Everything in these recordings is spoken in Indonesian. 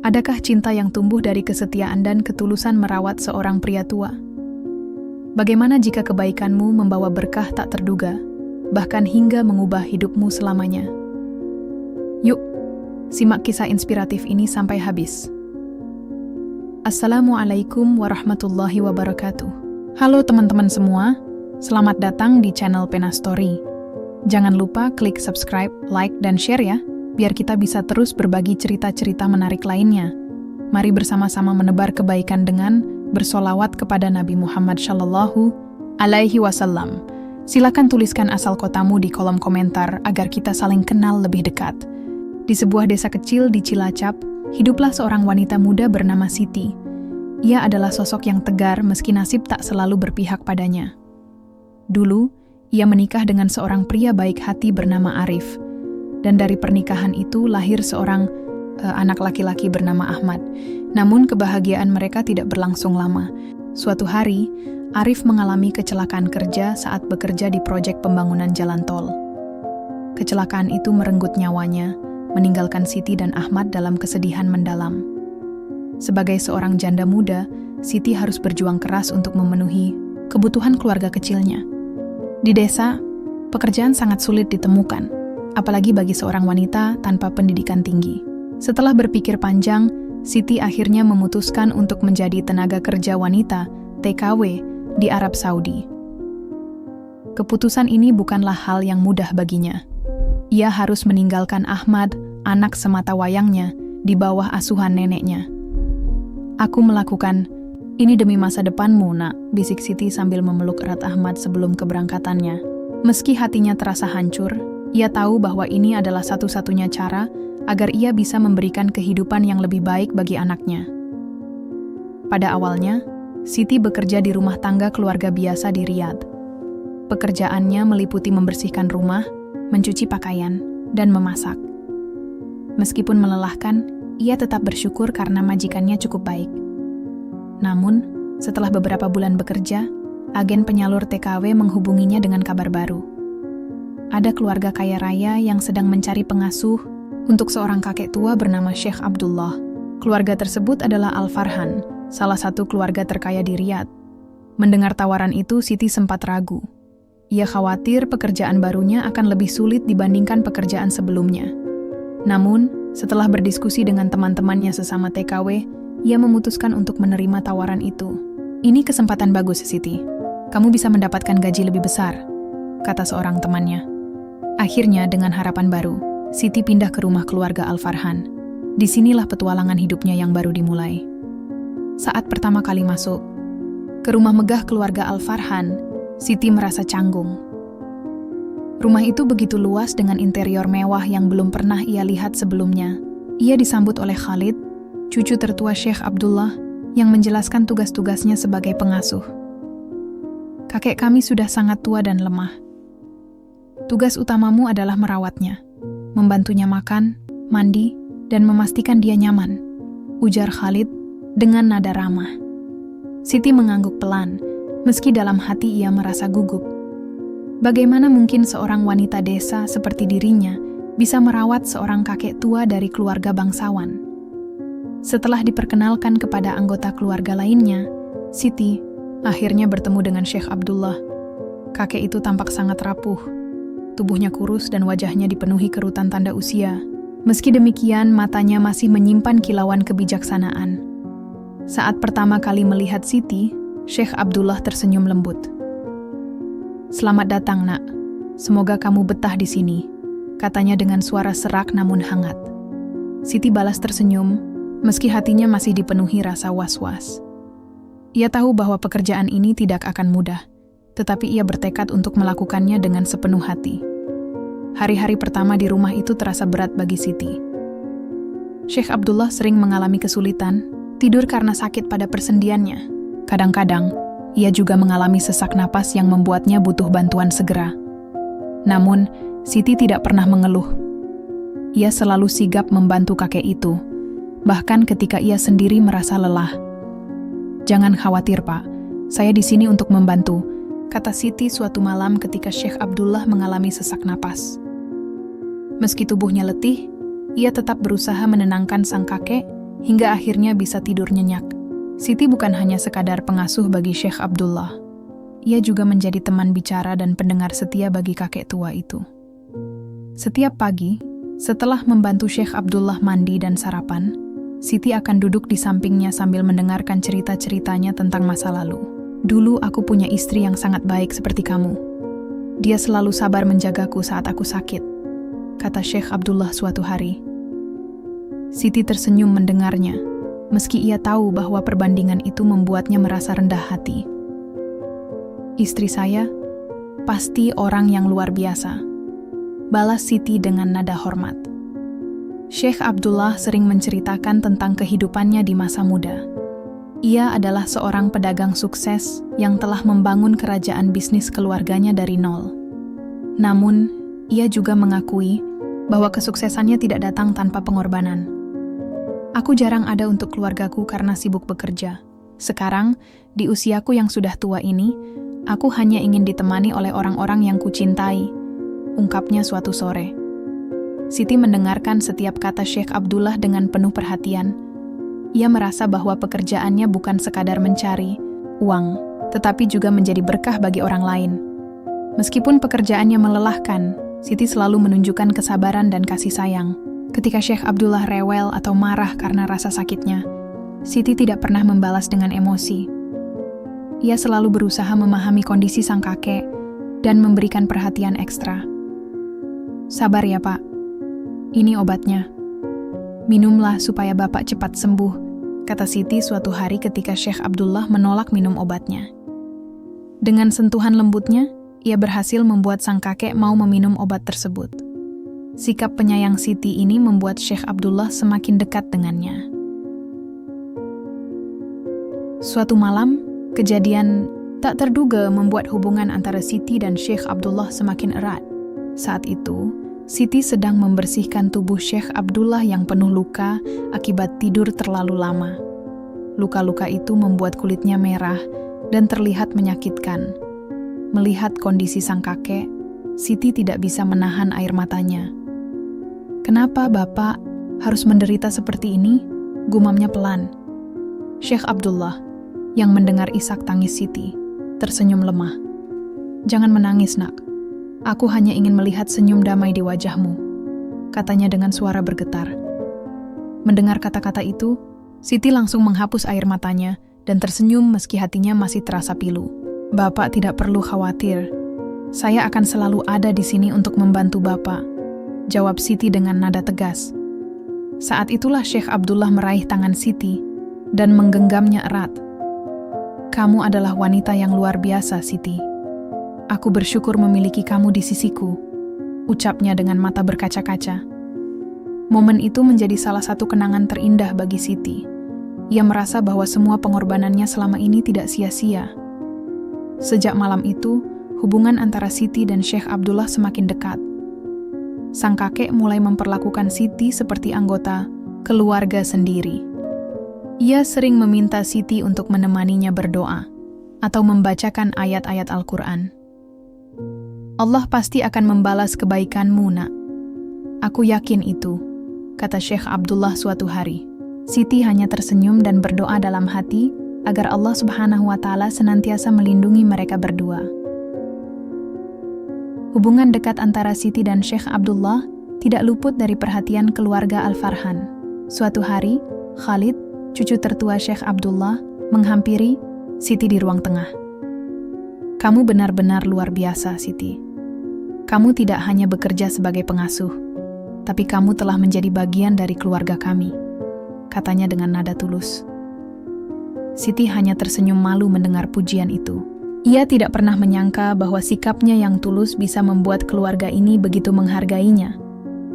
Adakah cinta yang tumbuh dari kesetiaan dan ketulusan merawat seorang pria tua? Bagaimana jika kebaikanmu membawa berkah tak terduga, bahkan hingga mengubah hidupmu selamanya? Yuk, simak kisah inspiratif ini sampai habis. Assalamualaikum warahmatullahi wabarakatuh. Halo teman-teman semua, selamat datang di channel Pena Story. Jangan lupa klik subscribe, like, dan share ya, biar kita bisa terus berbagi cerita-cerita menarik lainnya. Mari bersama-sama menebar kebaikan dengan bersolawat kepada Nabi Muhammad Shallallahu Alaihi Wasallam. Silakan tuliskan asal kotamu di kolom komentar agar kita saling kenal lebih dekat. Di sebuah desa kecil di Cilacap, hiduplah seorang wanita muda bernama Siti. Ia adalah sosok yang tegar meski nasib tak selalu berpihak padanya. Dulu, ia menikah dengan seorang pria baik hati bernama Arif. Dan dari pernikahan itu lahir seorang anak laki-laki bernama Ahmad. Namun kebahagiaan mereka tidak berlangsung lama. Suatu hari, Arif mengalami kecelakaan kerja saat bekerja di proyek pembangunan jalan tol. Kecelakaan itu merenggut nyawanya, meninggalkan Siti dan Ahmad dalam kesedihan mendalam. Sebagai seorang janda muda, Siti harus berjuang keras untuk memenuhi kebutuhan keluarga kecilnya. Di desa, pekerjaan sangat sulit ditemukan, apalagi bagi seorang wanita tanpa pendidikan tinggi. Setelah berpikir panjang, Siti akhirnya memutuskan untuk menjadi tenaga kerja wanita (TKW) di Arab Saudi. Keputusan ini bukanlah hal yang mudah baginya. Ia harus meninggalkan Ahmad, anak semata wayangnya, di bawah asuhan neneknya. "Aku melakukan ini demi masa depanmu, nak," bisik Siti sambil memeluk erat Ahmad sebelum keberangkatannya. Meski hatinya terasa hancur, ia tahu bahwa ini adalah satu-satunya cara agar ia bisa memberikan kehidupan yang lebih baik bagi anaknya. Pada awalnya, Siti bekerja di rumah tangga keluarga biasa di Riyadh. Pekerjaannya meliputi membersihkan rumah, mencuci pakaian, dan memasak. Meskipun melelahkan, ia tetap bersyukur karena majikannya cukup baik. Namun, setelah beberapa bulan bekerja, agen penyalur TKW menghubunginya dengan kabar baru. Ada keluarga kaya raya yang sedang mencari pengasuh untuk seorang kakek tua bernama Syekh Abdullah. Keluarga tersebut adalah Al-Farhan, salah satu keluarga terkaya di Riyadh. Mendengar tawaran itu, Siti sempat ragu. Ia khawatir pekerjaan barunya akan lebih sulit dibandingkan pekerjaan sebelumnya. Namun, setelah berdiskusi dengan teman-temannya sesama TKW, ia memutuskan untuk menerima tawaran itu. "Ini kesempatan bagus, Siti. Kamu bisa mendapatkan gaji lebih besar," kata seorang temannya. Akhirnya, dengan harapan baru, Siti pindah ke rumah keluarga Al-Farhan. Disinilah petualangan hidupnya yang baru dimulai. Saat pertama kali masuk ke rumah megah keluarga Al-Farhan, Siti merasa canggung. Rumah itu begitu luas dengan interior mewah yang belum pernah ia lihat sebelumnya. Ia disambut oleh Khalid, cucu tertua Syekh Abdullah, yang menjelaskan tugas-tugasnya sebagai pengasuh. "Kakek kami sudah sangat tua dan lemah. Tugas utamamu adalah merawatnya, membantunya makan, mandi, dan memastikan dia nyaman," ujar Khalid dengan nada ramah. Siti mengangguk pelan, meski dalam hati ia merasa gugup. Bagaimana mungkin seorang wanita desa seperti dirinya bisa merawat seorang kakek tua dari keluarga bangsawan? Setelah diperkenalkan kepada anggota keluarga lainnya, Siti akhirnya bertemu dengan Syekh Abdullah. Kakek itu tampak sangat rapuh. Tubuhnya kurus dan wajahnya dipenuhi kerutan tanda usia. Meski demikian, matanya masih menyimpan kilauan kebijaksanaan. Saat pertama kali melihat Siti, Syekh Abdullah tersenyum lembut. "Selamat datang, nak. Semoga kamu betah di sini," katanya dengan suara serak namun hangat. Siti balas tersenyum, meski hatinya masih dipenuhi rasa was-was. Ia tahu bahwa pekerjaan ini tidak akan mudah, tetapi ia bertekad untuk melakukannya dengan sepenuh hati. Hari-hari pertama di rumah itu terasa berat bagi Siti. Syekh Abdullah sering mengalami kesulitan, tidur karena sakit pada persendiannya. Kadang-kadang, ia juga mengalami sesak napas yang membuatnya butuh bantuan segera. Namun, Siti tidak pernah mengeluh. Ia selalu sigap membantu kakek itu, bahkan ketika ia sendiri merasa lelah. "Jangan khawatir, Pak. Saya di sini untuk membantu," kata Siti suatu malam ketika Syekh Abdullah mengalami sesak napas. Meski tubuhnya letih, ia tetap berusaha menenangkan sang kakek hingga akhirnya bisa tidur nyenyak. Siti bukan hanya sekadar pengasuh bagi Syekh Abdullah. Ia juga menjadi teman bicara dan pendengar setia bagi kakek tua itu. Setiap pagi, setelah membantu Syekh Abdullah mandi dan sarapan, Siti akan duduk di sampingnya sambil mendengarkan cerita-ceritanya tentang masa lalu. Dulu aku punya istri yang sangat baik seperti kamu. Dia selalu sabar menjagaku saat aku sakit, kata Syekh Abdullah suatu hari. Siti tersenyum mendengarnya, meski ia tahu bahwa perbandingan itu membuatnya merasa rendah hati. Istri saya pasti orang yang luar biasa, balas Siti dengan nada hormat. Syekh Abdullah sering menceritakan tentang kehidupannya di masa muda. Ia adalah seorang pedagang sukses yang telah membangun kerajaan bisnis keluarganya dari nol. Namun, ia juga mengakui bahwa kesuksesannya tidak datang tanpa pengorbanan. Aku jarang ada untuk keluargaku karena sibuk bekerja. Sekarang, di usiaku yang sudah tua ini, aku hanya ingin ditemani oleh orang-orang yang kucintai, ungkapnya suatu sore. Siti mendengarkan setiap kata Syekh Abdullah dengan penuh perhatian. Ia merasa bahwa pekerjaannya bukan sekadar mencari uang, tetapi juga menjadi berkah bagi orang lain. Meskipun pekerjaannya melelahkan, Siti selalu menunjukkan kesabaran dan kasih sayang. Ketika Syekh Abdullah rewel atau marah karena rasa sakitnya, Siti tidak pernah membalas dengan emosi. Ia selalu berusaha memahami kondisi sang kakek dan memberikan perhatian ekstra. Sabar ya Pak, ini obatnya. Minumlah supaya Bapak cepat sembuh, kata Siti suatu hari ketika Syekh Abdullah menolak minum obatnya. Dengan sentuhan lembutnya, ia berhasil membuat sang kakek mau meminum obat tersebut. Sikap penyayang Siti ini membuat Syekh Abdullah semakin dekat dengannya. Suatu malam, kejadian tak terduga membuat hubungan antara Siti dan Syekh Abdullah semakin erat. Saat itu, Siti sedang membersihkan tubuh Syekh Abdullah yang penuh luka akibat tidur terlalu lama. Luka-luka itu membuat kulitnya merah dan terlihat menyakitkan. Melihat kondisi sang kakek, Siti tidak bisa menahan air matanya. "Kenapa Bapak harus menderita seperti ini?" gumamnya pelan. Syekh Abdullah, yang mendengar isak tangis Siti, tersenyum lemah. "Jangan menangis, nak. Aku hanya ingin melihat senyum damai di wajahmu," katanya dengan suara bergetar. Mendengar kata-kata itu, Siti langsung menghapus air matanya dan tersenyum meski hatinya masih terasa pilu. "Bapak tidak perlu khawatir. Saya akan selalu ada di sini untuk membantu Bapak," jawab Siti dengan nada tegas. Saat itulah Syekh Abdullah meraih tangan Siti dan menggenggamnya erat. "Kamu adalah wanita yang luar biasa, Siti. Aku bersyukur memiliki kamu di sisiku," ucapnya dengan mata berkaca-kaca. Momen itu menjadi salah satu kenangan terindah bagi Siti. Ia merasa bahwa semua pengorbanannya selama ini tidak sia-sia. Sejak malam itu, hubungan antara Siti dan Syekh Abdullah semakin dekat. Sang kakek mulai memperlakukan Siti seperti anggota keluarga sendiri. Ia sering meminta Siti untuk menemaninya berdoa atau membacakan ayat-ayat Al-Quran. "Allah pasti akan membalas kebaikanmu, nak. Aku yakin itu," kata Syekh Abdullah suatu hari. Siti hanya tersenyum dan berdoa dalam hati agar Allah Subhanahu wa Ta'ala senantiasa melindungi mereka berdua. Hubungan dekat antara Siti dan Syekh Abdullah tidak luput dari perhatian keluarga Al-Farhan. Suatu hari, Khalid, cucu tertua Syekh Abdullah, menghampiri Siti di ruang tengah. "Kamu benar-benar luar biasa, Siti. Kamu tidak hanya bekerja sebagai pengasuh, tapi kamu telah menjadi bagian dari keluarga kami," katanya dengan nada tulus. Siti hanya tersenyum malu mendengar pujian itu. Ia tidak pernah menyangka bahwa sikapnya yang tulus bisa membuat keluarga ini begitu menghargainya.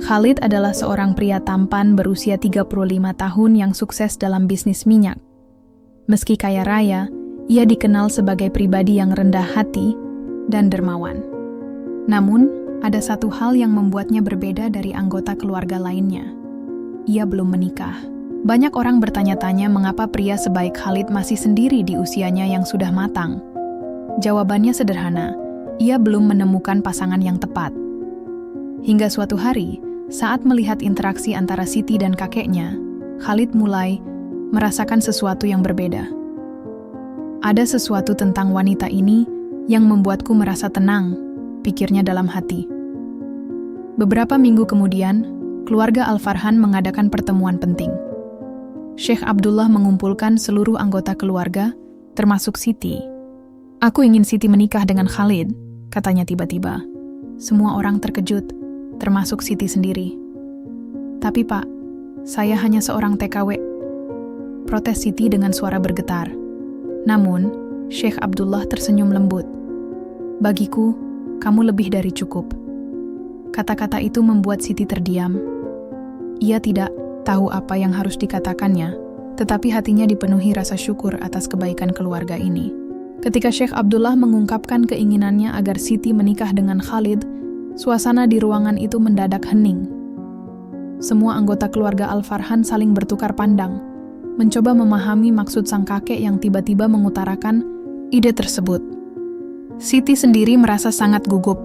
Khalid adalah seorang pria tampan berusia 35 tahun yang sukses dalam bisnis minyak. Meski kaya raya, ia dikenal sebagai pribadi yang rendah hati dan dermawan. Namun, ada satu hal yang membuatnya berbeda dari anggota keluarga lainnya. Ia belum menikah. Banyak orang bertanya-tanya mengapa pria sebaik Khalid masih sendiri di usianya yang sudah matang. Jawabannya sederhana, ia belum menemukan pasangan yang tepat. Hingga suatu hari, saat melihat interaksi antara Siti dan kakeknya, Khalid mulai merasakan sesuatu yang berbeda. Ada sesuatu tentang wanita ini yang membuatku merasa tenang, pikirnya dalam hati. Beberapa minggu kemudian, keluarga Al-Farhan mengadakan pertemuan penting. Syekh Abdullah mengumpulkan seluruh anggota keluarga, termasuk Siti. "Aku ingin Siti menikah dengan Khalid," katanya tiba-tiba. Semua orang terkejut, termasuk Siti sendiri. "Tapi Pak, saya hanya seorang TKW," protes Siti dengan suara bergetar. Namun, Syekh Abdullah tersenyum lembut. "Bagiku, kamu lebih dari cukup." Kata-kata itu membuat Siti terdiam. Ia tidak tahu apa yang harus dikatakannya, tetapi hatinya dipenuhi rasa syukur atas kebaikan keluarga ini. Ketika Syekh Abdullah mengungkapkan keinginannya agar Siti menikah dengan Khalid, suasana di ruangan itu mendadak hening. Semua anggota keluarga Al-Farhan saling bertukar pandang, mencoba memahami maksud sang kakek yang tiba-tiba mengutarakan ide tersebut. Siti sendiri merasa sangat gugup.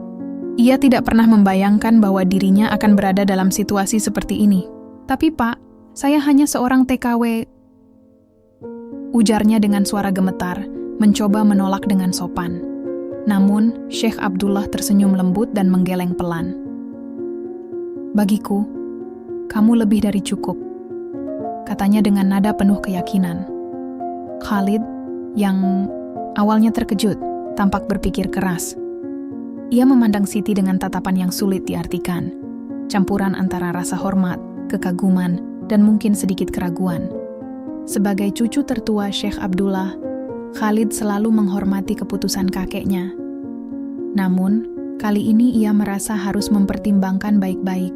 Ia tidak pernah membayangkan bahwa dirinya akan berada dalam situasi seperti ini. "Tapi Pak, saya hanya seorang TKW," ujarnya dengan suara gemetar, mencoba menolak dengan sopan. Namun, Syekh Abdullah tersenyum lembut dan menggeleng pelan. "Bagiku, kamu lebih dari cukup," katanya dengan nada penuh keyakinan. Khalid, yang awalnya terkejut, tampak berpikir keras. Ia memandang Siti dengan tatapan yang sulit diartikan, campuran antara rasa hormat, kekaguman, dan mungkin sedikit keraguan. Sebagai cucu tertua Syekh Abdullah, Khalid selalu menghormati keputusan kakeknya. Namun, kali ini ia merasa harus mempertimbangkan baik-baik.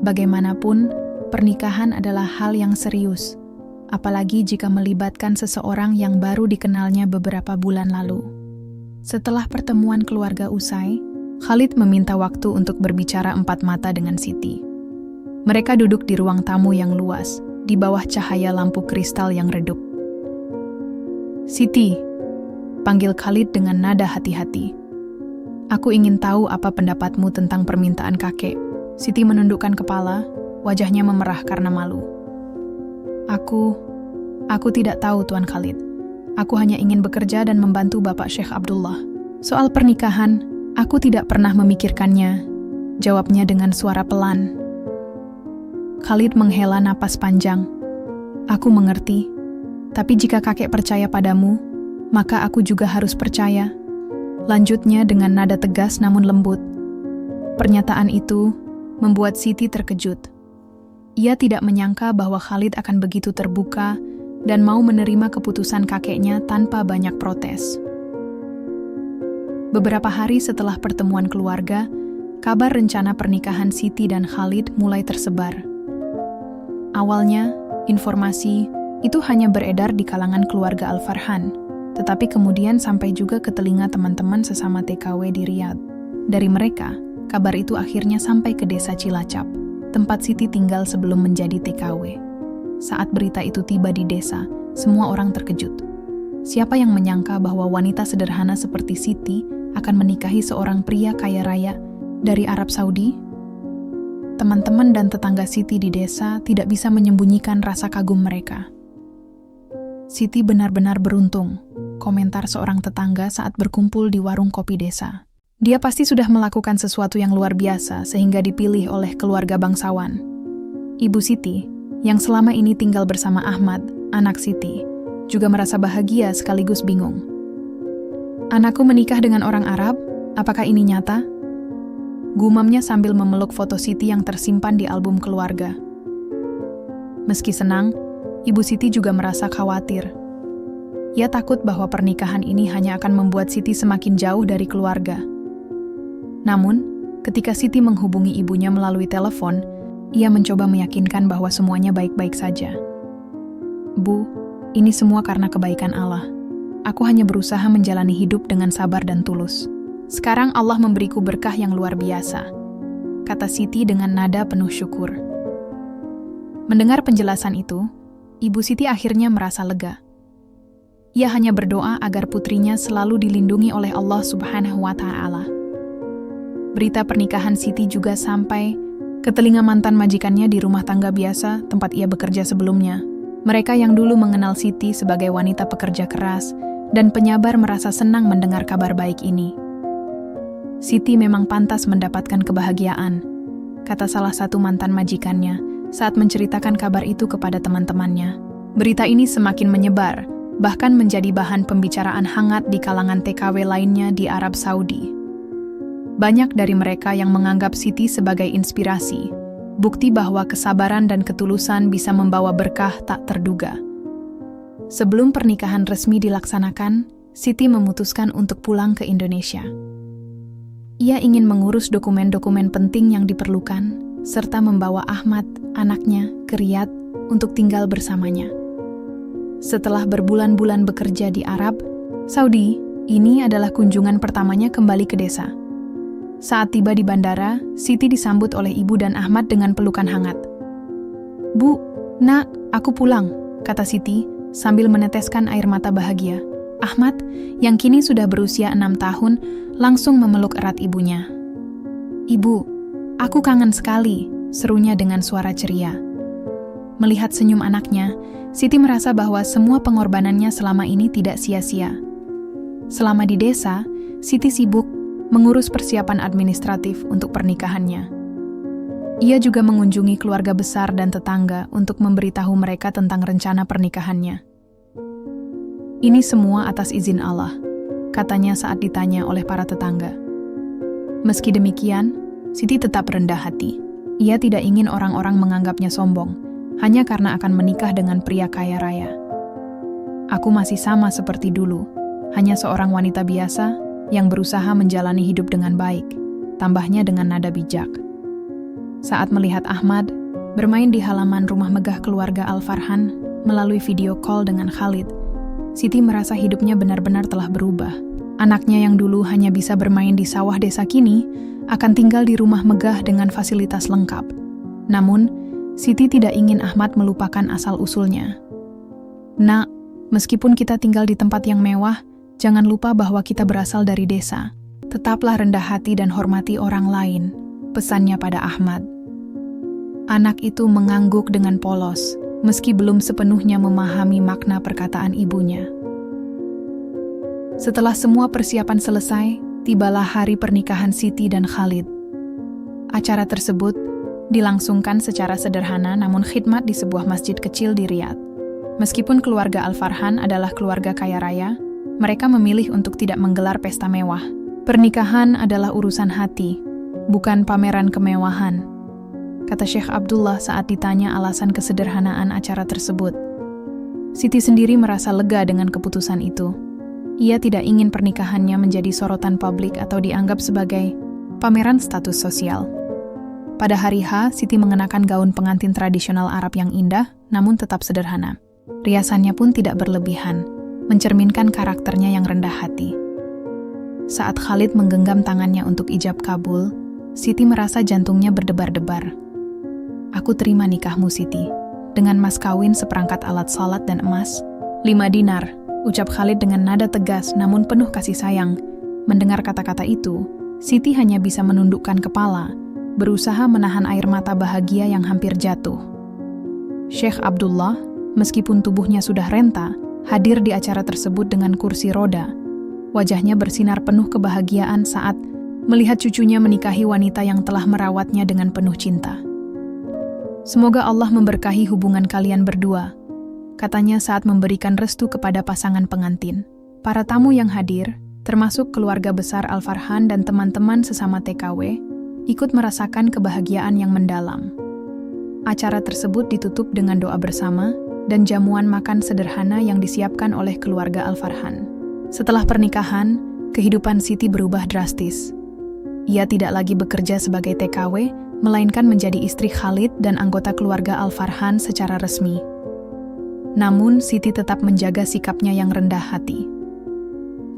Bagaimanapun, pernikahan adalah hal yang serius, apalagi jika melibatkan seseorang yang baru dikenalnya beberapa bulan lalu. Setelah pertemuan keluarga usai, Khalid meminta waktu untuk berbicara empat mata dengan Siti. Mereka duduk di ruang tamu yang luas, di bawah cahaya lampu kristal yang redup. "Siti," panggil Khalid dengan nada hati-hati. "Aku ingin tahu apa pendapatmu tentang permintaan kakek." Siti menundukkan kepala, wajahnya memerah karena malu. Aku tidak tahu, Tuan Khalid. Aku hanya ingin bekerja dan membantu Bapak Syekh Abdullah. Soal pernikahan, aku tidak pernah memikirkannya," jawabnya dengan suara pelan. Khalid menghela napas panjang. "Aku mengerti, tapi jika kakek percaya padamu, maka aku juga harus percaya," lanjutnya dengan nada tegas namun lembut. Pernyataan itu membuat Siti terkejut. Ia tidak menyangka bahwa Khalid akan begitu terbuka dan mau menerima keputusan kakeknya tanpa banyak protes. Beberapa hari setelah pertemuan keluarga, kabar rencana pernikahan Siti dan Khalid mulai tersebar. Awalnya, informasi itu hanya beredar di kalangan keluarga Al-Farhan, tetapi kemudian sampai juga ke telinga teman-teman sesama TKW di Riyadh. Dari mereka, kabar itu akhirnya sampai ke desa Cilacap, tempat Siti tinggal sebelum menjadi TKW. Saat berita itu tiba di desa, semua orang terkejut. Siapa yang menyangka bahwa wanita sederhana seperti Siti akan menikahi seorang pria kaya raya dari Arab Saudi? Teman-teman dan tetangga Siti di desa tidak bisa menyembunyikan rasa kagum mereka. "Siti benar-benar beruntung," komentar seorang tetangga saat berkumpul di warung kopi desa. "Dia pasti sudah melakukan sesuatu yang luar biasa sehingga dipilih oleh keluarga bangsawan." Ibu Siti, yang selama ini tinggal bersama Ahmad, anak Siti, juga merasa bahagia sekaligus bingung. "Anakku menikah dengan orang Arab, apakah ini nyata?" gumamnya sambil memeluk foto Siti yang tersimpan di album keluarga. Meski senang, Ibu Siti juga merasa khawatir. Ia takut bahwa pernikahan ini hanya akan membuat Siti semakin jauh dari keluarga. Namun, ketika Siti menghubungi ibunya melalui telepon, ia mencoba meyakinkan bahwa semuanya baik-baik saja. "Bu, ini semua karena kebaikan Allah. Aku hanya berusaha menjalani hidup dengan sabar dan tulus. Sekarang Allah memberiku berkah yang luar biasa," kata Siti dengan nada penuh syukur. Mendengar penjelasan itu, Ibu Siti akhirnya merasa lega. Ia hanya berdoa agar putrinya selalu dilindungi oleh Allah Subhanahu wa Ta'ala. Berita pernikahan Siti juga sampai ke telinga mantan majikannya di rumah tangga biasa tempat ia bekerja sebelumnya. Mereka yang dulu mengenal Siti sebagai wanita pekerja keras dan penyabar merasa senang mendengar kabar baik ini. Siti memang pantas mendapatkan kebahagiaan, kata salah satu mantan majikannya saat menceritakan kabar itu kepada teman-temannya. Berita ini semakin menyebar, bahkan menjadi bahan pembicaraan hangat di kalangan TKW lainnya di Arab Saudi. Banyak dari mereka yang menganggap Siti sebagai inspirasi, bukti bahwa kesabaran dan ketulusan bisa membawa berkah tak terduga. Sebelum pernikahan resmi dilaksanakan, Siti memutuskan untuk pulang ke Indonesia. Ia ingin mengurus dokumen-dokumen penting yang diperlukan, serta membawa Ahmad, anaknya, ke Riyadh untuk tinggal bersamanya. Setelah berbulan-bulan bekerja di Arab Saudi, ini adalah kunjungan pertamanya kembali ke desa. Saat tiba di bandara, Siti disambut oleh ibu dan Ahmad dengan pelukan hangat. "Bu, nak, aku pulang," kata Siti sambil meneteskan air mata bahagia. Ahmad, yang kini sudah berusia 6 tahun, langsung memeluk erat ibunya. "Ibu, aku kangen sekali," serunya dengan suara ceria. Melihat senyum anaknya, Siti merasa bahwa semua pengorbanannya selama ini tidak sia-sia. Selama di desa, Siti sibuk mengurus persiapan administratif untuk pernikahannya. Ia juga mengunjungi keluarga besar dan tetangga untuk memberitahu mereka tentang rencana pernikahannya. "Ini semua atas izin Allah," katanya saat ditanya oleh para tetangga. Meski demikian, Siti tetap rendah hati. Ia tidak ingin orang-orang menganggapnya sombong, hanya karena akan menikah dengan pria kaya raya. "Aku masih sama seperti dulu, hanya seorang wanita biasa yang berusaha menjalani hidup dengan baik," tambahnya dengan nada bijak. Saat melihat Ahmad bermain di halaman rumah megah keluarga Al-Farhan melalui video call dengan Khalid, Siti merasa hidupnya benar-benar telah berubah. Anaknya yang dulu hanya bisa bermain di sawah desa kini akan tinggal di rumah megah dengan fasilitas lengkap. Namun, Siti tidak ingin Ahmad melupakan asal-usulnya. "Nak, meskipun kita tinggal di tempat yang mewah, jangan lupa bahwa kita berasal dari desa. Tetaplah rendah hati dan hormati orang lain," pesannya pada Ahmad. Anak itu mengangguk dengan polos, meski belum sepenuhnya memahami makna perkataan ibunya. Setelah semua persiapan selesai, tibalah hari pernikahan Siti dan Khalid. Acara tersebut dilangsungkan secara sederhana namun khidmat di sebuah masjid kecil di Riyadh. Meskipun keluarga Al-Farhan adalah keluarga kaya raya, mereka memilih untuk tidak menggelar pesta mewah. Pernikahan adalah urusan hati, bukan pameran kemewahan, kata Syekh Abdullah saat ditanya alasan kesederhanaan acara tersebut. Siti sendiri merasa lega dengan keputusan itu. Ia tidak ingin pernikahannya menjadi sorotan publik atau dianggap sebagai pameran status sosial. Pada hari H, Siti mengenakan gaun pengantin tradisional Arab yang indah, namun tetap sederhana. Riasannya pun tidak berlebihan, mencerminkan karakternya yang rendah hati. Saat Khalid menggenggam tangannya untuk ijab kabul, Siti merasa jantungnya berdebar-debar. "Aku terima nikahmu, Siti, dengan mas kawin seperangkat alat salat dan emas, 5 dinar, ucap Khalid dengan nada tegas namun penuh kasih sayang. Mendengar kata-kata itu, Siti hanya bisa menundukkan kepala, berusaha menahan air mata bahagia yang hampir jatuh. Syekh Abdullah, meskipun tubuhnya sudah renta, hadir di acara tersebut dengan kursi roda. Wajahnya bersinar penuh kebahagiaan saat melihat cucunya menikahi wanita yang telah merawatnya dengan penuh cinta. "Semoga Allah memberkahi hubungan kalian berdua," katanya saat memberikan restu kepada pasangan pengantin. Para tamu yang hadir, termasuk keluarga besar Al-Farhan dan teman-teman sesama TKW, ikut merasakan kebahagiaan yang mendalam. Acara tersebut ditutup dengan doa bersama dan jamuan makan sederhana yang disiapkan oleh keluarga Al-Farhan. Setelah pernikahan, kehidupan Siti berubah drastis. Ia tidak lagi bekerja sebagai TKW, melainkan menjadi istri Khalid dan anggota keluarga Al-Farhan secara resmi. Namun, Siti tetap menjaga sikapnya yang rendah hati.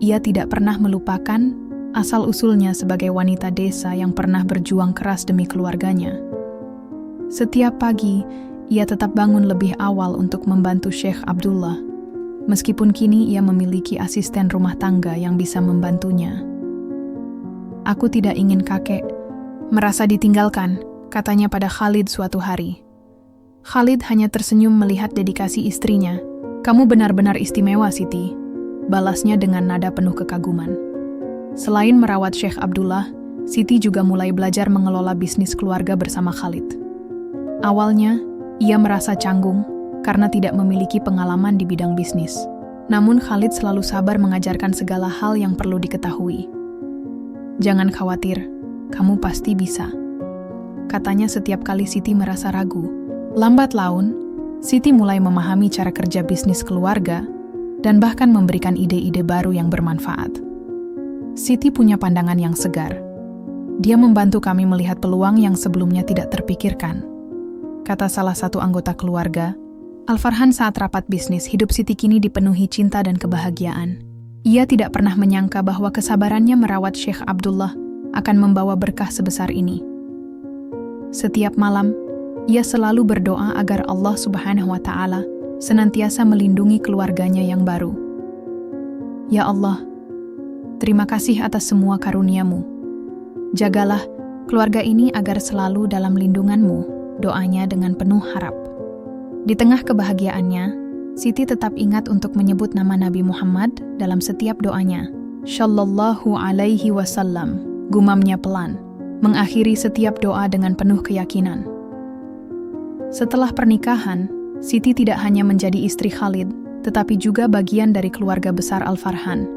Ia tidak pernah melupakan asal-usulnya sebagai wanita desa yang pernah berjuang keras demi keluarganya. Setiap pagi, ia tetap bangun lebih awal untuk membantu Syekh Abdullah, meskipun kini ia memiliki asisten rumah tangga yang bisa membantunya. "Aku tidak ingin kakek merasa ditinggalkan," katanya pada Khalid suatu hari. Khalid hanya tersenyum melihat dedikasi istrinya. "Kamu benar-benar istimewa, Siti," balasnya dengan nada penuh kekaguman. Selain merawat Syekh Abdullah, Siti juga mulai belajar mengelola bisnis keluarga bersama Khalid. Awalnya, ia merasa canggung karena tidak memiliki pengalaman di bidang bisnis. Namun Khalid selalu sabar mengajarkan segala hal yang perlu diketahui. "Jangan khawatir, kamu pasti bisa," katanya setiap kali Siti merasa ragu. Lambat laun, Siti mulai memahami cara kerja bisnis keluarga dan bahkan memberikan ide-ide baru yang bermanfaat. Siti punya pandangan yang segar. Dia membantu kami melihat peluang yang sebelumnya tidak terpikirkan, kata salah satu anggota keluarga. Al-Farhan, saat rapat bisnis, hidup Siti kini dipenuhi cinta dan kebahagiaan. Ia tidak pernah menyangka bahwa kesabarannya merawat Syekh Abdullah akan membawa berkah sebesar ini. Setiap malam, ia selalu berdoa agar Allah Subhanahu wa Ta'ala senantiasa melindungi keluarganya yang baru. "Ya Allah, terima kasih atas semua karunia-Mu. Jagalah keluarga ini agar selalu dalam lindungan-Mu," doanya dengan penuh harap. Di tengah kebahagiaannya, Siti tetap ingat untuk menyebut nama Nabi Muhammad dalam setiap doanya. "Shallallahu alaihi wasallam," gumamnya pelan, mengakhiri setiap doa dengan penuh keyakinan. Setelah pernikahan, Siti tidak hanya menjadi istri Khalid, tetapi juga bagian dari keluarga besar Al-Farhan.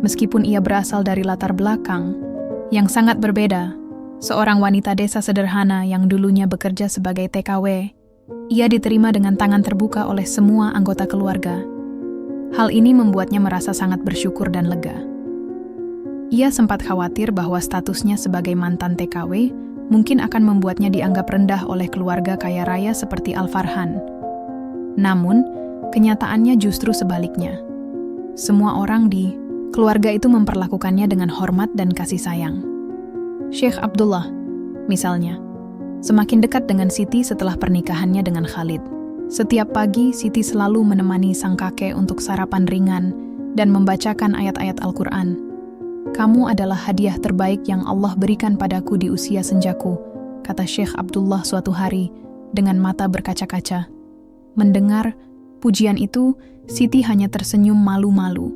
Meskipun ia berasal dari latar belakang yang sangat berbeda, seorang wanita desa sederhana yang dulunya bekerja sebagai TKW, ia diterima dengan tangan terbuka oleh semua anggota keluarga. Hal ini membuatnya merasa sangat bersyukur dan lega. Ia sempat khawatir bahwa statusnya sebagai mantan TKW mungkin akan membuatnya dianggap rendah oleh keluarga kaya raya seperti Al-Farhan. Namun, kenyataannya justru sebaliknya. Semua orang di keluarga itu memperlakukannya dengan hormat dan kasih sayang. Syekh Abdullah, misalnya, semakin dekat dengan Siti setelah pernikahannya dengan Khalid. Setiap pagi, Siti selalu menemani sang kakek untuk sarapan ringan dan membacakan ayat-ayat Al-Quran. "Kamu adalah hadiah terbaik yang Allah berikan padaku di usia senjaku," kata Syekh Abdullah suatu hari dengan mata berkaca-kaca. Mendengar pujian itu, Siti hanya tersenyum malu-malu.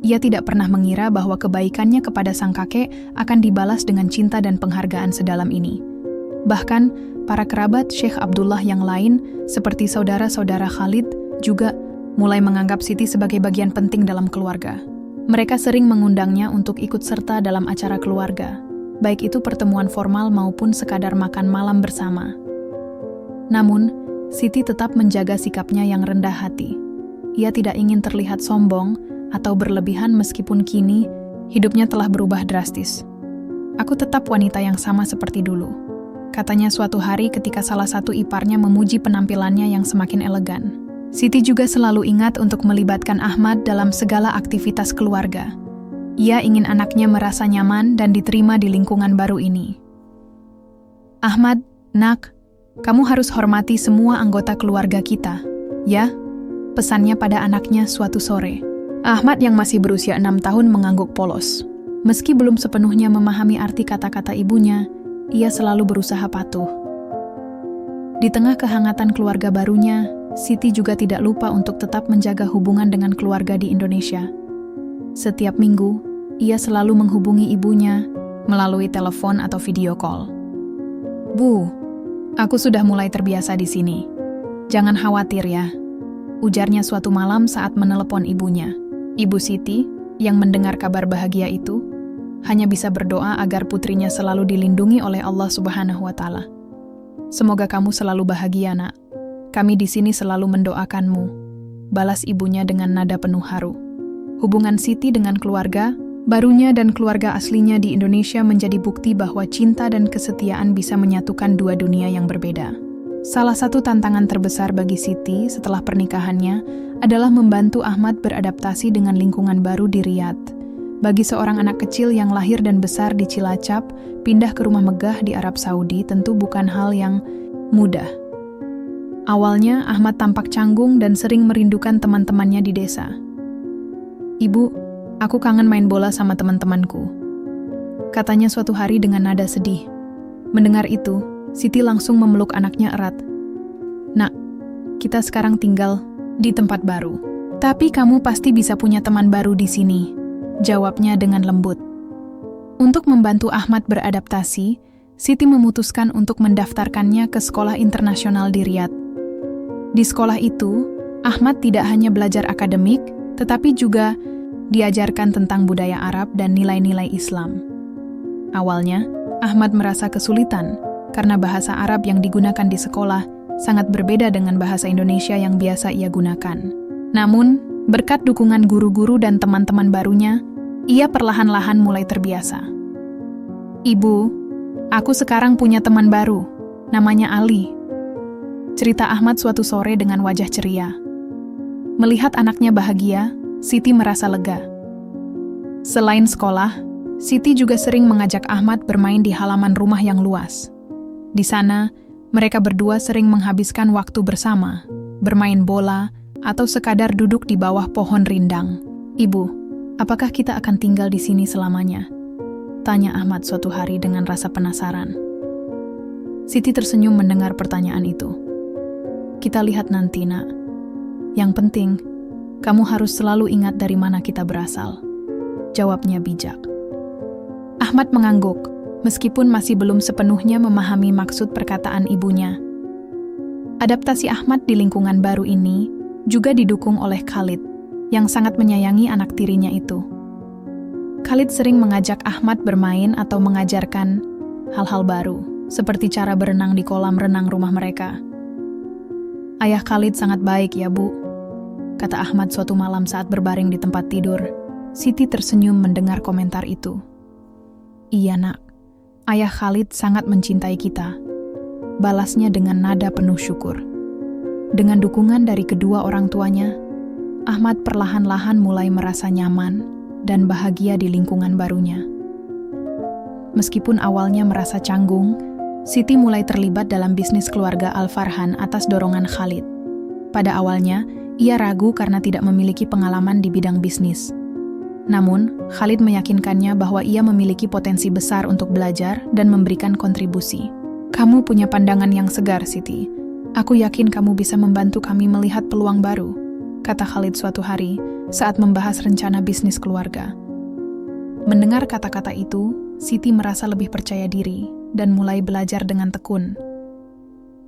Ia tidak pernah mengira bahwa kebaikannya kepada sang kakek akan dibalas dengan cinta dan penghargaan sedalam ini. Bahkan, para kerabat Syekh Abdullah yang lain, seperti saudara-saudara Khalid, juga mulai menganggap Siti sebagai bagian penting dalam keluarga. Mereka sering mengundangnya untuk ikut serta dalam acara keluarga, baik itu pertemuan formal maupun sekadar makan malam bersama. Namun, Siti tetap menjaga sikapnya yang rendah hati. Ia tidak ingin terlihat sombong atau berlebihan meskipun kini hidupnya telah berubah drastis. "Aku tetap wanita yang sama seperti dulu," katanya suatu hari ketika salah satu iparnya memuji penampilannya yang semakin elegan. Siti juga selalu ingat untuk melibatkan Ahmad dalam segala aktivitas keluarga. Ia ingin anaknya merasa nyaman dan diterima di lingkungan baru ini. "Ahmad, nak, kamu harus hormati semua anggota keluarga kita, ya?" pesannya pada anaknya suatu sore. Ahmad yang masih berusia 6 tahun mengangguk polos. Meski belum sepenuhnya memahami arti kata-kata ibunya, ia selalu berusaha patuh. Di tengah kehangatan keluarga barunya, Siti juga tidak lupa untuk tetap menjaga hubungan dengan keluarga di Indonesia. Setiap minggu, ia selalu menghubungi ibunya melalui telepon atau video call. "Bu, aku sudah mulai terbiasa di sini. Jangan khawatir ya," ujarnya suatu malam saat menelepon ibunya. Ibu Siti, yang mendengar kabar bahagia itu, hanya bisa berdoa agar putrinya selalu dilindungi oleh Allah Subhanahu wa Ta'ala. "Semoga kamu selalu bahagia, nak. Kami di sini selalu mendoakanmu," balas ibunya dengan nada penuh haru. Hubungan Siti dengan keluarga barunya dan keluarga aslinya di Indonesia menjadi bukti bahwa cinta dan kesetiaan bisa menyatukan dua dunia yang berbeda. Salah satu tantangan terbesar bagi Siti setelah pernikahannya adalah membantu Ahmad beradaptasi dengan lingkungan baru di Riyadh. Bagi seorang anak kecil yang lahir dan besar di Cilacap, pindah ke rumah megah di Arab Saudi tentu bukan hal yang mudah. Awalnya, Ahmad tampak canggung dan sering merindukan teman-temannya di desa. "Ibu, aku kangen main bola sama teman-temanku," katanya suatu hari dengan nada sedih. Mendengar itu, Siti langsung memeluk anaknya erat. "Nak, kita sekarang tinggal di tempat baru. Tapi kamu pasti bisa punya teman baru di sini," jawabnya dengan lembut. Untuk membantu Ahmad beradaptasi, Siti memutuskan untuk mendaftarkannya ke sekolah internasional di Riyadh. Di sekolah itu, Ahmad tidak hanya belajar akademik, tetapi juga diajarkan tentang budaya Arab dan nilai-nilai Islam. Awalnya, Ahmad merasa kesulitan karena bahasa Arab yang digunakan di sekolah sangat berbeda dengan bahasa Indonesia yang biasa ia gunakan. Namun, berkat dukungan guru-guru dan teman-teman barunya, ia perlahan-lahan mulai terbiasa. "Ibu, aku sekarang punya teman baru, namanya Ali," cerita Ahmad suatu sore dengan wajah ceria. Melihat anaknya bahagia, Siti merasa lega. Selain sekolah, Siti juga sering mengajak Ahmad bermain di halaman rumah yang luas. Di sana, mereka berdua sering menghabiskan waktu bersama, bermain bola, atau sekadar duduk di bawah pohon rindang. "Ibu, apakah kita akan tinggal di sini selamanya?" tanya Ahmad suatu hari dengan rasa penasaran. Siti tersenyum mendengar pertanyaan itu. "Kita lihat nanti, Nak. Yang penting, kamu harus selalu ingat dari mana kita berasal," jawabnya bijak. Ahmad mengangguk, meskipun masih belum sepenuhnya memahami maksud perkataan ibunya. Adaptasi Ahmad di lingkungan baru ini juga didukung oleh Khalid, yang sangat menyayangi anak tirinya itu. Khalid sering mengajak Ahmad bermain atau mengajarkan hal-hal baru, seperti cara berenang di kolam renang rumah mereka. "Ayah Khalid sangat baik ya, Bu," kata Ahmad suatu malam saat berbaring di tempat tidur. Siti tersenyum mendengar komentar itu. "Iya, Nak. Ayah Khalid sangat mencintai kita," balasnya dengan nada penuh syukur. Dengan dukungan dari kedua orang tuanya, Ahmad perlahan-lahan mulai merasa nyaman dan bahagia di lingkungan barunya. Meskipun awalnya merasa canggung, Siti mulai terlibat dalam bisnis keluarga Al-Farhan atas dorongan Khalid. Pada awalnya, ia ragu karena tidak memiliki pengalaman di bidang bisnis. Namun, Khalid meyakinkannya bahwa ia memiliki potensi besar untuk belajar dan memberikan kontribusi. "Kamu punya pandangan yang segar, Siti. Aku yakin kamu bisa membantu kami melihat peluang baru," kata Khalid suatu hari saat membahas rencana bisnis keluarga. Mendengar kata-kata itu, Siti merasa lebih percaya diri dan mulai belajar dengan tekun.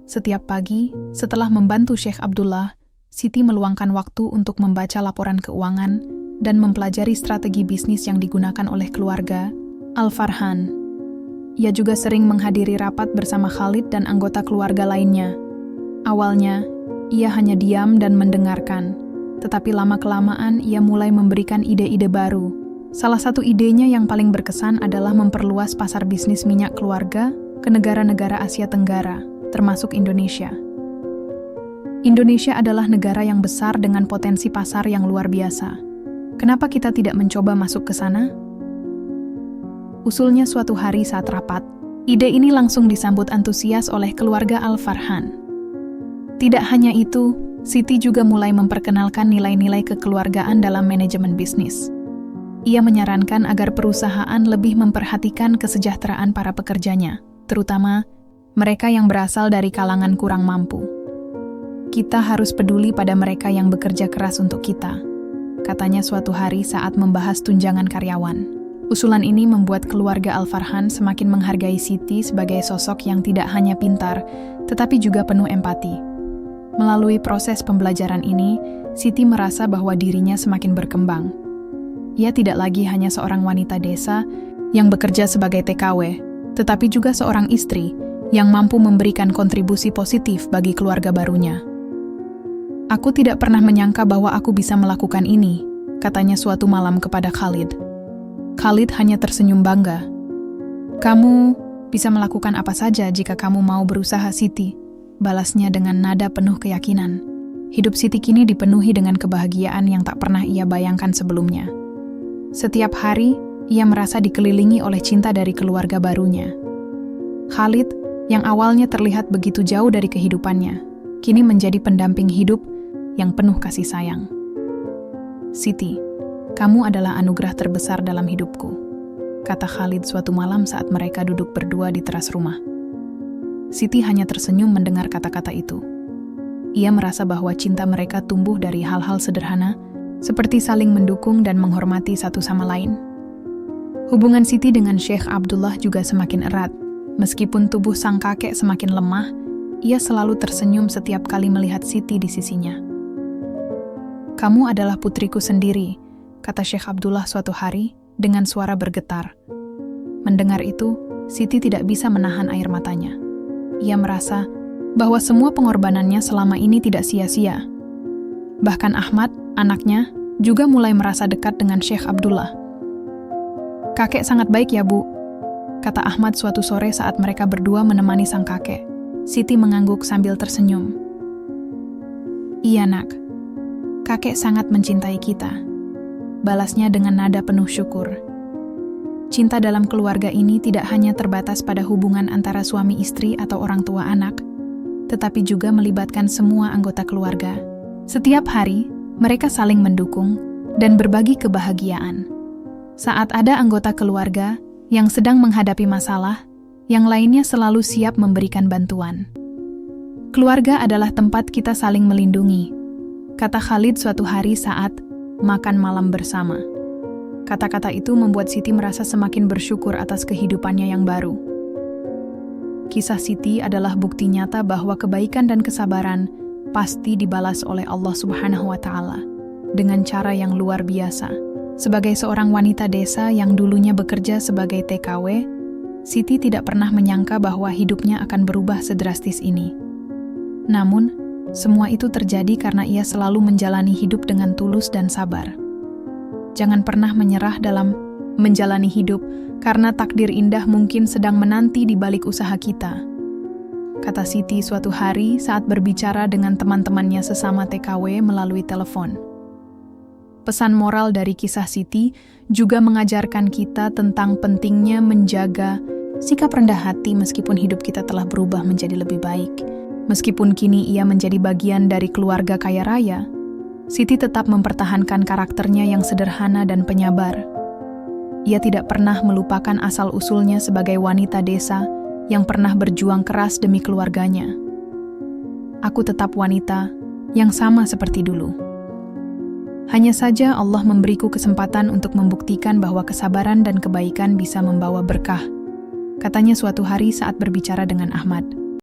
Setiap pagi, setelah membantu Syekh Abdullah, Siti meluangkan waktu untuk membaca laporan keuangan dan mempelajari strategi bisnis yang digunakan oleh keluarga Al-Farhan. Ia juga sering menghadiri rapat bersama Khalid dan anggota keluarga lainnya. Awalnya, ia hanya diam dan mendengarkan, tetapi lama-kelamaan ia mulai memberikan ide-ide baru. Salah satu idenya yang paling berkesan adalah memperluas pasar bisnis minyak keluarga ke negara-negara Asia Tenggara, termasuk Indonesia. Indonesia adalah negara yang besar dengan potensi pasar yang luar biasa. Kenapa kita tidak mencoba masuk ke sana? Usulnya suatu hari saat rapat, ide ini langsung disambut antusias oleh keluarga Al-Farhan. Tidak hanya itu, Siti juga mulai memperkenalkan nilai-nilai kekeluargaan dalam manajemen bisnis. Ia menyarankan agar perusahaan lebih memperhatikan kesejahteraan para pekerjanya, terutama mereka yang berasal dari kalangan kurang mampu. "Kita harus peduli pada mereka yang bekerja keras untuk kita," katanya suatu hari saat membahas tunjangan karyawan. Usulan ini membuat keluarga Al-Farhan semakin menghargai Siti sebagai sosok yang tidak hanya pintar, tetapi juga penuh empati. Melalui proses pembelajaran ini, Siti merasa bahwa dirinya semakin berkembang. Ia tidak lagi hanya seorang wanita desa yang bekerja sebagai TKW, tetapi juga seorang istri yang mampu memberikan kontribusi positif bagi keluarga barunya. "Aku tidak pernah menyangka bahwa aku bisa melakukan ini," katanya suatu malam kepada Khalid. Khalid hanya tersenyum bangga. "Kamu bisa melakukan apa saja jika kamu mau berusaha, Siti," balasnya dengan nada penuh keyakinan. Hidup Siti kini dipenuhi dengan kebahagiaan yang tak pernah ia bayangkan sebelumnya. Setiap hari, ia merasa dikelilingi oleh cinta dari keluarga barunya. Khalid, yang awalnya terlihat begitu jauh dari kehidupannya, kini menjadi pendamping hidup yang penuh kasih sayang. "Siti, kamu adalah anugerah terbesar dalam hidupku," kata Khalid suatu malam saat mereka duduk berdua di teras rumah. Siti hanya tersenyum mendengar kata-kata itu. Ia merasa bahwa cinta mereka tumbuh dari hal-hal sederhana, seperti saling mendukung dan menghormati satu sama lain. Hubungan Siti dengan Syekh Abdullah juga semakin erat. Meskipun tubuh sang kakek semakin lemah, ia selalu tersenyum setiap kali melihat Siti di sisinya. "Kamu adalah putriku sendiri," kata Syekh Abdullah suatu hari dengan suara bergetar. Mendengar itu, Siti tidak bisa menahan air matanya. Ia merasa bahwa semua pengorbanannya selama ini tidak sia-sia. Bahkan Ahmad, anaknya, juga mulai merasa dekat dengan Syekh Abdullah. "Kakek sangat baik ya, Bu," kata Ahmad suatu sore saat mereka berdua menemani sang kakek. Siti mengangguk sambil tersenyum. "Iya, Nak. Kakek sangat mencintai kita," balasnya dengan nada penuh syukur. Cinta dalam keluarga ini tidak hanya terbatas pada hubungan antara suami istri atau orang tua anak, tetapi juga melibatkan semua anggota keluarga. Setiap hari, mereka saling mendukung dan berbagi kebahagiaan. Saat ada anggota keluarga yang sedang menghadapi masalah, yang lainnya selalu siap memberikan bantuan. "Keluarga adalah tempat kita saling melindungi," kata Khalid suatu hari saat makan malam bersama. Kata-kata itu membuat Siti merasa semakin bersyukur atas kehidupannya yang baru. Kisah Siti adalah bukti nyata bahwa kebaikan dan kesabaran pasti dibalas oleh Allah Subhanahu wa Ta'ala dengan cara yang luar biasa. Sebagai seorang wanita desa yang dulunya bekerja sebagai TKW, Siti tidak pernah menyangka bahwa hidupnya akan berubah sedrastis ini. Namun, semua itu terjadi karena ia selalu menjalani hidup dengan tulus dan sabar. Jangan pernah menyerah dalam menjalani hidup, karena takdir indah mungkin sedang menanti di balik usaha kita, kata Siti suatu hari saat berbicara dengan teman-temannya sesama TKW melalui telepon. Pesan moral dari kisah Siti juga mengajarkan kita tentang pentingnya menjaga sikap rendah hati meskipun hidup kita telah berubah menjadi lebih baik. Meskipun kini ia menjadi bagian dari keluarga kaya raya, Siti tetap mempertahankan karakternya yang sederhana dan penyabar. Ia tidak pernah melupakan asal-usulnya sebagai wanita desa yang pernah berjuang keras demi keluarganya. "Aku tetap wanita yang sama seperti dulu. Hanya saja Allah memberiku kesempatan untuk membuktikan bahwa kesabaran dan kebaikan bisa membawa berkah," katanya suatu hari saat berbicara dengan Ahmad.